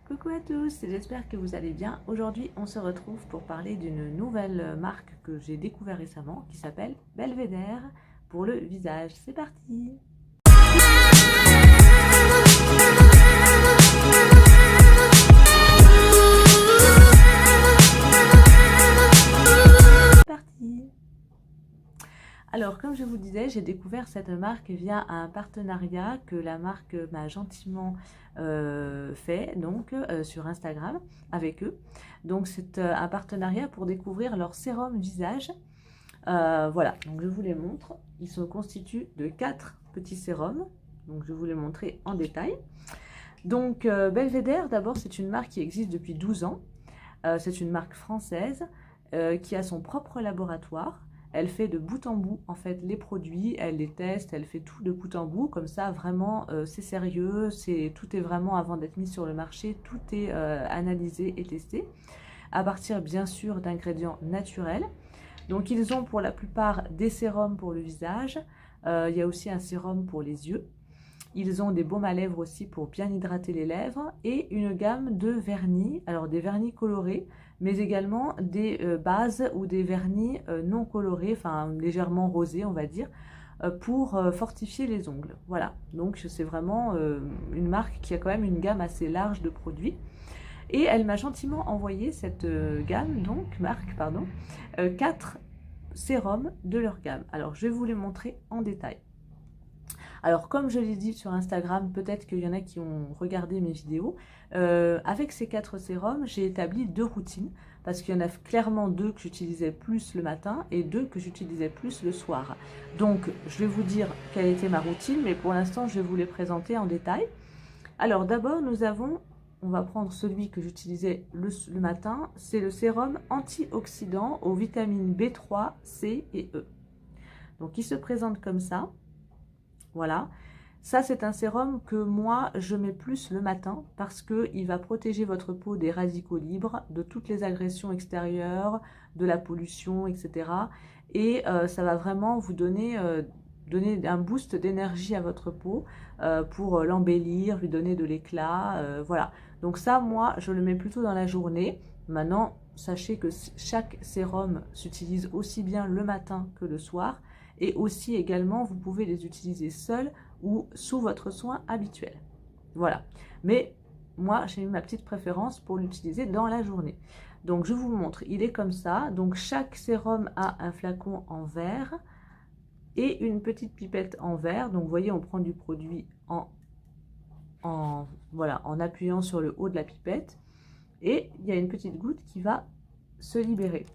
Coucou à tous, j'espère que vous allez bien. Aujourd'hui, on se retrouve pour parler d'une nouvelle marque que j'ai découvert récemment qui s'appelle Belvédère pour le visage. C'est parti! Alors, comme je vous disais, j'ai découvert cette marque via un partenariat que la marque m'a gentiment fait donc sur Instagram avec eux. Donc, c'est un partenariat pour découvrir leur sérum visage. Voilà, donc je vous les montre. Ils se constituent de 4 petits sérums. Donc, je vais vous les montrer en détail. Donc, Belvédère, d'abord, c'est une marque qui existe depuis 12 ans. C'est une marque française qui a son propre laboratoire. Elle fait de bout en bout en fait les produits, elle les teste, elle fait tout de bout en bout, comme ça vraiment c'est sérieux, tout est vraiment avant d'être mis sur le marché, tout est analysé et testé, à partir bien sûr d'ingrédients naturels. Donc ils ont pour la plupart des sérums pour le visage, il y a aussi un sérum pour les yeux. Ils ont des baumes à lèvres aussi pour bien hydrater les lèvres et une gamme de vernis, alors des vernis colorés, mais également des bases ou des vernis non colorés, enfin légèrement rosés on va dire, pour fortifier les ongles. Voilà, donc c'est vraiment une marque qui a quand même une gamme assez large de produits. Et elle m'a gentiment envoyé cette gamme, donc marque, pardon, 4 sérums de leur gamme. Alors je vais vous les montrer en détail. Alors, comme je l'ai dit sur Instagram, peut-être qu'il y en a qui ont regardé mes vidéos, avec ces 4 sérums, j'ai établi 2 routines, parce qu'il y en a clairement 2 que j'utilisais plus le matin et 2 que j'utilisais plus le soir. Donc, je vais vous dire quelle était ma routine, mais pour l'instant, je vais vous les présenter en détail. Alors, d'abord, on va prendre celui que j'utilisais le matin, c'est le sérum antioxydant aux vitamines B3, C et E. Donc, il se présente comme ça. Voilà, ça c'est un sérum que moi je mets plus le matin parce qu'il va protéger votre peau des radicaux libres, de toutes les agressions extérieures, de la pollution, etc. Et ça va vraiment vous donner un boost d'énergie à votre peau pour l'embellir, lui donner de l'éclat, voilà. Donc ça, moi, je le mets plutôt dans la journée. Maintenant, sachez que chaque sérum s'utilise aussi bien le matin que le soir. Et aussi également, vous pouvez les utiliser seuls ou sous votre soin habituel. Voilà. Mais moi, j'ai eu ma petite préférence pour l'utiliser dans la journée. Donc, je vous montre. Il est comme ça. Donc, chaque sérum a un flacon en verre et une petite pipette en verre. Donc, vous voyez, on prend du produit voilà, en appuyant sur le haut de la pipette. Et il y a une petite goutte qui va se libérer.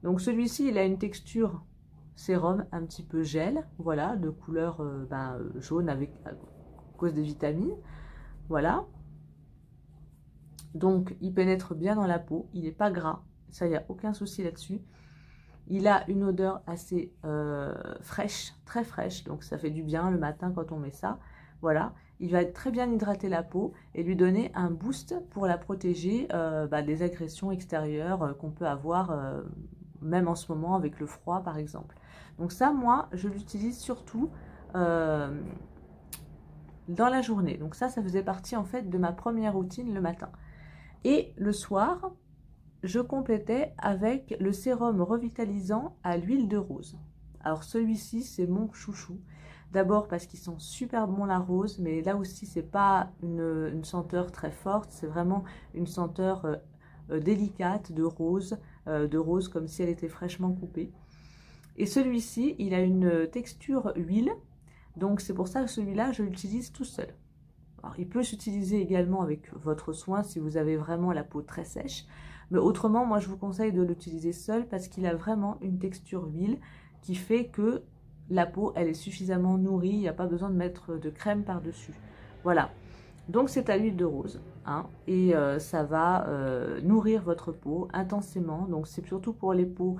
Donc, celui-ci, il a une texture sérum un petit peu gel, voilà, de couleur jaune à cause des vitamines, voilà. Donc il pénètre bien dans la peau, il n'est pas gras, ça il n'y a aucun souci là-dessus. Il a une odeur assez fraîche, très fraîche, donc ça fait du bien le matin quand on met ça, voilà. Il va très bien hydrater la peau et lui donner un boost pour la protéger des agressions extérieures qu'on peut avoir même en ce moment avec le froid par exemple. Donc ça, moi, je l'utilise surtout dans la journée. Donc ça faisait partie en fait de ma première routine le matin. Et le soir, je complétais avec le sérum revitalisant à l'huile de rose. Alors celui-ci, c'est mon chouchou. D'abord parce qu'ils sont super bons la rose, mais là aussi, c'est pas une senteur très forte, c'est vraiment une senteur délicate de rose comme si elle était fraîchement coupée. Et celui-ci, il a une texture huile, donc c'est pour ça que celui-là, je l'utilise tout seul. Alors, il peut s'utiliser également avec votre soin si vous avez vraiment la peau très sèche. Mais autrement, moi, je vous conseille de l'utiliser seul parce qu'il a vraiment une texture huile qui fait que la peau, elle est suffisamment nourrie. Il n'y a pas besoin de mettre de crème par-dessus. Voilà. Donc, c'est à l'huile de rose. Hein, et ça va nourrir votre peau intensément. Donc, c'est surtout pour les peaux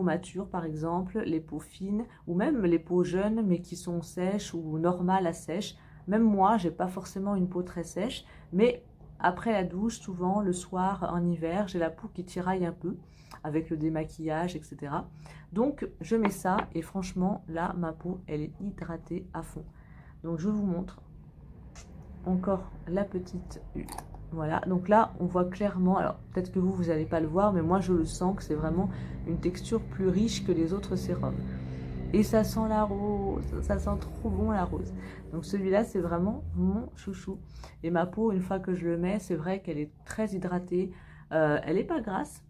matures par exemple, les peaux fines ou même les peaux jeunes mais qui sont sèches ou normales à sèches. Même moi, j'ai pas forcément une peau très sèche, mais après la douche, souvent le soir en hiver, j'ai la peau qui tiraille un peu avec le démaquillage, etc. Donc je mets ça et franchement là, ma peau elle est hydratée à fond. Donc je vous montre encore la petite Voilà, donc là, on voit clairement, alors peut-être que vous n'allez pas le voir, mais moi je le sens que c'est vraiment une texture plus riche que les autres sérums. Et ça sent la rose, ça sent trop bon la rose. Donc celui-là, c'est vraiment mon chouchou. Et ma peau, une fois que je le mets, c'est vrai qu'elle est très hydratée. Elle n'est pas grasse,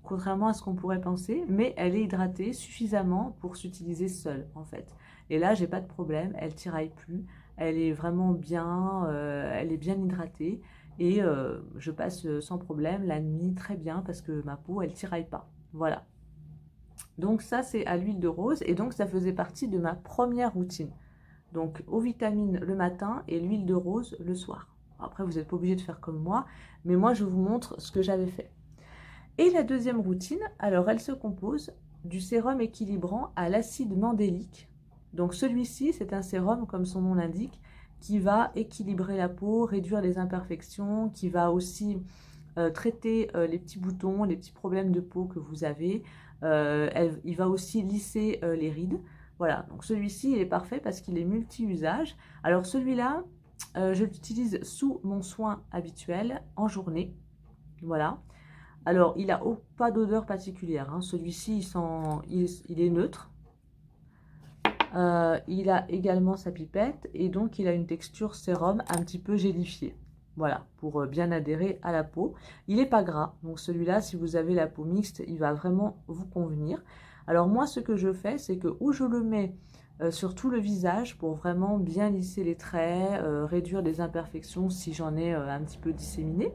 contrairement à ce qu'on pourrait penser, mais elle est hydratée suffisamment pour s'utiliser seule, en fait. Et là, j'ai pas de problème, elle tiraille plus, elle est vraiment bien, elle est bien hydratée. Et je passe sans problème la nuit très bien parce que ma peau, elle tiraille pas. Voilà. Donc ça, c'est à l'huile de rose et donc ça faisait partie de ma première routine. Donc aux vitamines le matin et l'huile de rose le soir. Après, vous n'êtes pas obligé de faire comme moi, mais moi, je vous montre ce que j'avais fait. Et la deuxième routine, alors elle se compose du sérum équilibrant à l'acide mandélique. Donc celui-ci, c'est un sérum, comme son nom l'indique, qui va équilibrer la peau, réduire les imperfections, qui va aussi traiter les petits boutons, les petits problèmes de peau que vous avez. Il va aussi lisser les rides. Voilà, donc celui-ci, il est parfait parce qu'il est multi-usage. Alors celui-là, je l'utilise sous mon soin habituel en journée. Voilà. Alors, il n'a pas d'odeur particulière. Hein. Celui-ci, il est neutre. Il a également sa pipette et donc il a une texture sérum un petit peu gélifiée. Voilà, pour bien adhérer à la peau. Il n'est pas gras, donc celui-là, si vous avez la peau mixte, il va vraiment vous convenir. Alors moi, ce que je fais, c'est que où je le mets sur tout le visage pour vraiment bien lisser les traits, réduire les imperfections si j'en ai un petit peu disséminé.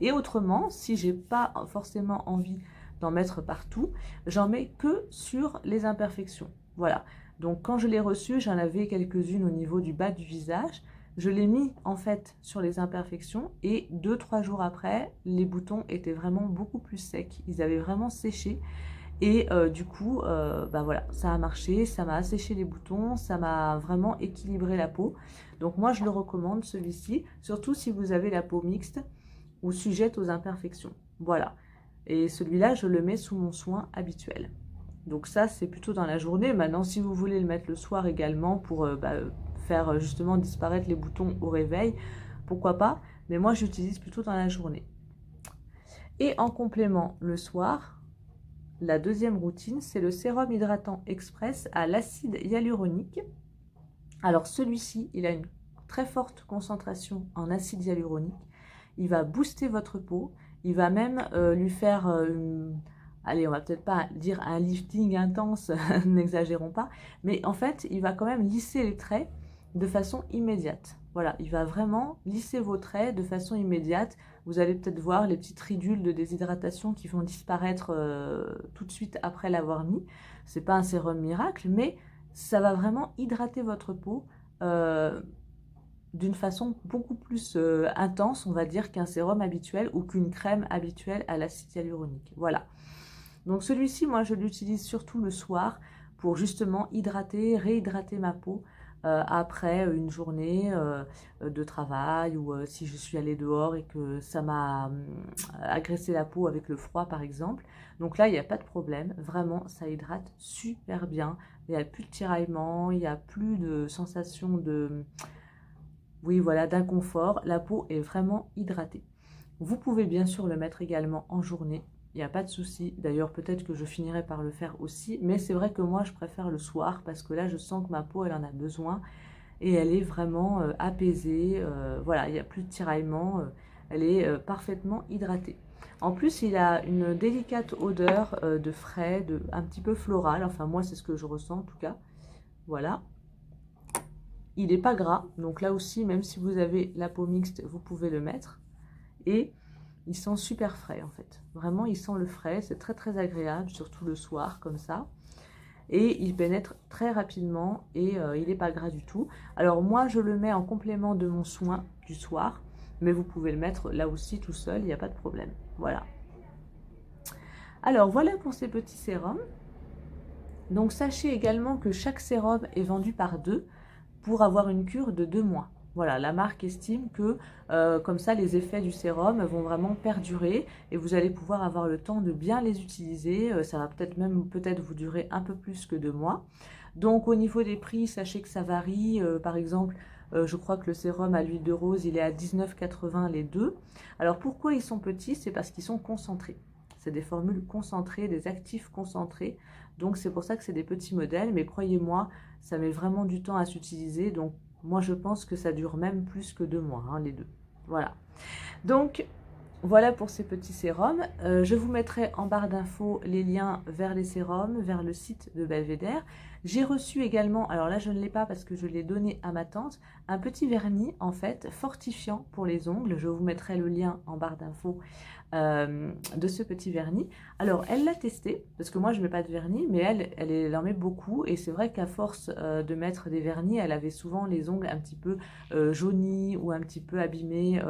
Et autrement, si j'ai pas forcément envie d'en mettre partout, j'en mets que sur les imperfections. Voilà. Donc quand je l'ai reçu, j'en avais quelques-unes au niveau du bas du visage. Je l'ai mis en fait sur les imperfections et 2-3 jours après, les boutons étaient vraiment beaucoup plus secs. Ils avaient vraiment séché et du coup, bah voilà, ça a marché, ça m'a asséché les boutons, ça m'a vraiment équilibré la peau. Donc moi, je le recommande celui-ci, surtout si vous avez la peau mixte ou sujette aux imperfections. Voilà. Et celui-là, je le mets sous mon soin habituel. Donc ça, c'est plutôt dans la journée. Maintenant, si vous voulez le mettre le soir également pour faire justement disparaître les boutons au réveil, pourquoi pas. Mais moi, j'utilise plutôt dans la journée. Et en complément, le soir, la deuxième routine, c'est le sérum hydratant express à l'acide hyaluronique. Alors celui-ci, il a une très forte concentration en acide hyaluronique. Il va booster votre peau, il va même lui faire, allez, on va peut-être pas dire un lifting intense, n'exagérons pas, mais en fait, il va quand même lisser les traits de façon immédiate. Voilà, il va vraiment lisser vos traits de façon immédiate. Vous allez peut-être voir les petites ridules de déshydratation qui vont disparaître tout de suite après l'avoir mis. C'est pas un sérum miracle, mais ça va vraiment hydrater votre peau d'une façon beaucoup plus intense, on va dire, qu'un sérum habituel ou qu'une crème habituelle à l'acide hyaluronique. Voilà. Donc celui-ci, moi, je l'utilise surtout le soir pour justement hydrater, réhydrater ma peau après une journée de travail ou si je suis allée dehors et que ça m'a agressé la peau avec le froid, par exemple. Donc là, il n'y a pas de problème. Vraiment, ça hydrate super bien. Il n'y a plus de tiraillement, il n'y a plus de sensation de... Oui, voilà, d'inconfort. La peau est vraiment hydratée. Vous pouvez bien sûr le mettre également en journée. Il n'y a pas de souci. D'ailleurs, peut-être que je finirai par le faire aussi. Mais c'est vrai que moi, je préfère le soir parce que là, je sens que ma peau, elle en a besoin. Et elle est vraiment apaisée. Voilà, il n'y a plus de tiraillement. Elle est parfaitement hydratée. En plus, il a une délicate odeur de frais, un petit peu floral. Enfin, moi, c'est ce que je ressens en tout cas. Voilà. Il n'est pas gras, donc là aussi, même si vous avez la peau mixte, vous pouvez le mettre. Et il sent super frais en fait. Vraiment, il sent le frais, c'est très très agréable, surtout le soir comme ça. Et il pénètre très rapidement et il n'est pas gras du tout. Alors moi, je le mets en complément de mon soin du soir, mais vous pouvez le mettre là aussi tout seul, il n'y a pas de problème. Voilà. Alors voilà pour ces petits sérums. Donc sachez également que chaque sérum est vendu par deux pour avoir une cure de 2 mois. Voilà, la marque estime que comme ça, les effets du sérum vont vraiment perdurer et vous allez pouvoir avoir le temps de bien les utiliser. Ça va peut-être même vous durer un peu plus que 2 mois. Donc au niveau des prix, sachez que ça varie. Par exemple, Je crois que le sérum à l'huile de rose, il est à 19,80 les deux. Alors pourquoi ils sont petits? C'est parce qu'ils sont concentrés. C'est des formules concentrées, des actifs concentrés. Donc c'est pour ça que c'est des petits modèles. Mais croyez-moi, ça met vraiment du temps à s'utiliser. Donc moi je pense que ça dure même plus que 2 mois, hein, les deux. Voilà. Donc voilà pour ces petits sérums. Je vous mettrai en barre d'infos les liens vers les sérums, vers le site de Belvédère. J'ai reçu également, alors là je ne l'ai pas parce que je l'ai donné à ma tante, un petit vernis en fait fortifiant pour les ongles. Je vous mettrai le lien en barre d'infos de ce petit vernis. Alors elle l'a testé, parce que moi je ne mets pas de vernis, mais elle en met beaucoup. Et c'est vrai qu'à force de mettre des vernis, elle avait souvent les ongles un petit peu jaunis ou un petit peu abîmés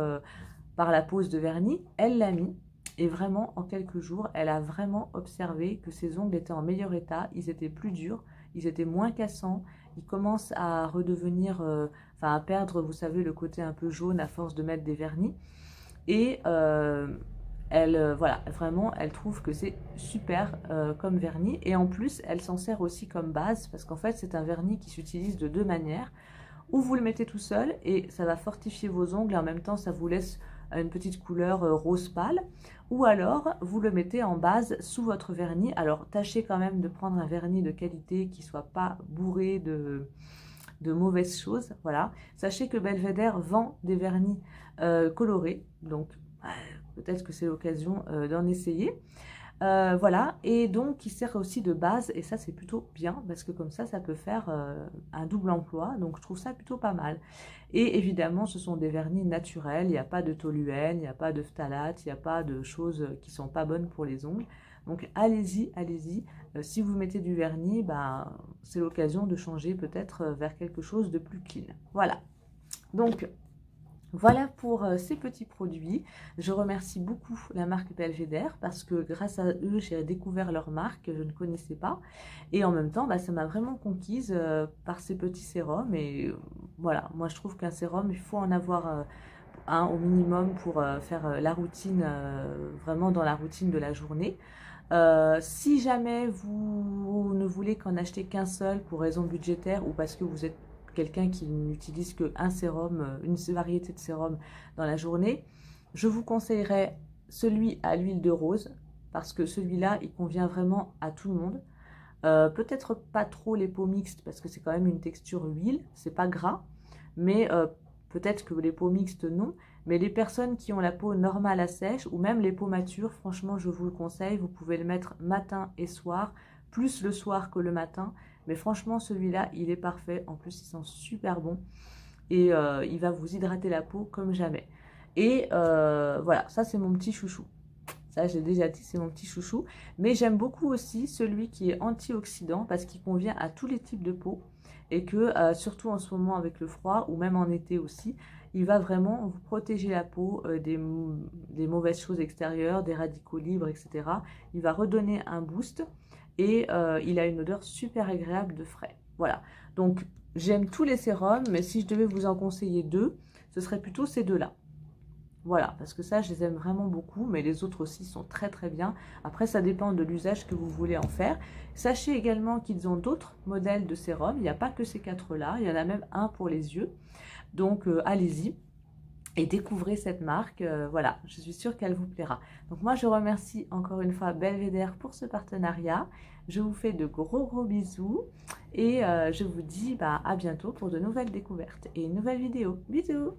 par la pose de vernis. Elle l'a mis et vraiment en quelques jours, elle a vraiment observé que ses ongles étaient en meilleur état, ils étaient plus durs, ils étaient moins cassants, ils commencent à redevenir, enfin à perdre, vous savez, le côté un peu jaune à force de mettre des vernis. Et voilà, vraiment, elle trouve que c'est super comme vernis. Et en plus, elle s'en sert aussi comme base, parce qu'en fait, c'est un vernis qui s'utilise de deux manières. Ou vous le mettez tout seul et ça va fortifier vos ongles et en même temps ça vous laisse une petite couleur rose pâle. Ou alors vous le mettez en base sous votre vernis. Alors tâchez quand même de prendre un vernis de qualité qui ne soit pas bourré de mauvaises choses. Voilà. Sachez que Belvédère vend des vernis colorés. Donc peut-être que c'est l'occasion d'en essayer. Voilà, et donc qui sert aussi de base, et ça c'est plutôt bien, parce que comme ça peut faire un double emploi, donc je trouve ça plutôt pas mal. Et évidemment, ce sont des vernis naturels, il n'y a pas de toluène, il n'y a pas de phtalate, il n'y a pas de choses qui sont pas bonnes pour les ongles. Donc allez-y, allez-y. Si vous mettez du vernis, ben, c'est l'occasion de changer peut-être vers quelque chose de plus clean. Voilà, donc voilà pour ces petits produits. Je remercie beaucoup la marque Belvédère parce que grâce à eux, j'ai découvert leur marque que je ne connaissais pas. Et en même temps, bah, ça m'a vraiment conquise par ces petits sérums. Et voilà, moi je trouve qu'un sérum, il faut en avoir un au minimum pour faire la routine, vraiment dans la routine de la journée. Si jamais vous ne voulez qu'en acheter qu'un seul pour raison budgétaire ou parce que vous êtes quelqu'un qui n'utilise qu'un sérum, une variété de sérum dans la journée, je vous conseillerais celui à l'huile de rose parce que celui-là, il convient vraiment à tout le monde. Peut-être pas trop les peaux mixtes parce que c'est quand même une texture huile, c'est pas gras, mais peut-être que les peaux mixtes non. Mais les personnes qui ont la peau normale à sèche ou même les peaux matures, franchement, je vous le conseille. Vous pouvez le mettre matin et soir, plus le soir que le matin. Mais franchement, celui-là, il est parfait. En plus, il sent super bon. Et il va vous hydrater la peau comme jamais. Et voilà, ça, c'est mon petit chouchou. Ça, j'ai déjà dit, c'est mon petit chouchou. Mais j'aime beaucoup aussi celui qui est antioxydant parce qu'il convient à tous les types de peau. Et que, surtout en ce moment avec le froid, ou même en été aussi, il va vraiment vous protéger la peau des mauvaises choses extérieures, des radicaux libres, etc. Il va redonner un boost et il a une odeur super agréable de frais. Voilà, donc j'aime tous les sérums, mais si je devais vous en conseiller deux, ce serait plutôt ces deux-là. Voilà, parce que ça, je les aime vraiment beaucoup, mais les autres aussi sont très très bien. Après, ça dépend de l'usage que vous voulez en faire. Sachez également qu'ils ont d'autres modèles de sérum. Il n'y a pas que ces quatre-là, il y en a même un pour les yeux. Donc, allez-y et découvrez cette marque. Voilà, je suis sûre qu'elle vous plaira. Donc, moi, je remercie encore une fois Belvédère pour ce partenariat. Je vous fais de gros bisous et je vous dis à bientôt pour de nouvelles découvertes et une nouvelle vidéo. Bisous!